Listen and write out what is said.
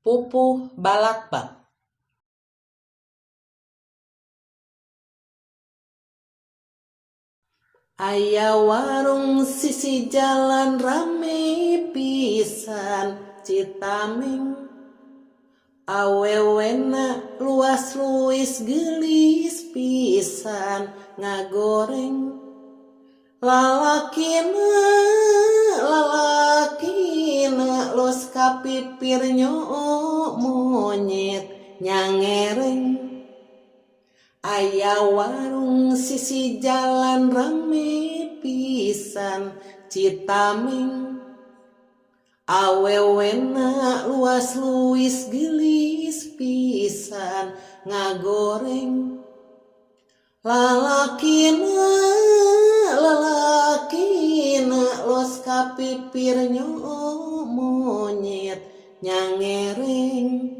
Pupuh Balakbak. Aya warung sisi jalan rame pisan citame, awewena luas geulis pisan ngagoreng, lalakina los kapipir nyoo monyet nyanggereng. Aya warung sisi jalan rame pisan citame, awewena luas geulis pisan ngagoreng, lalakina los kapipir nyoo monyet nyanggereng.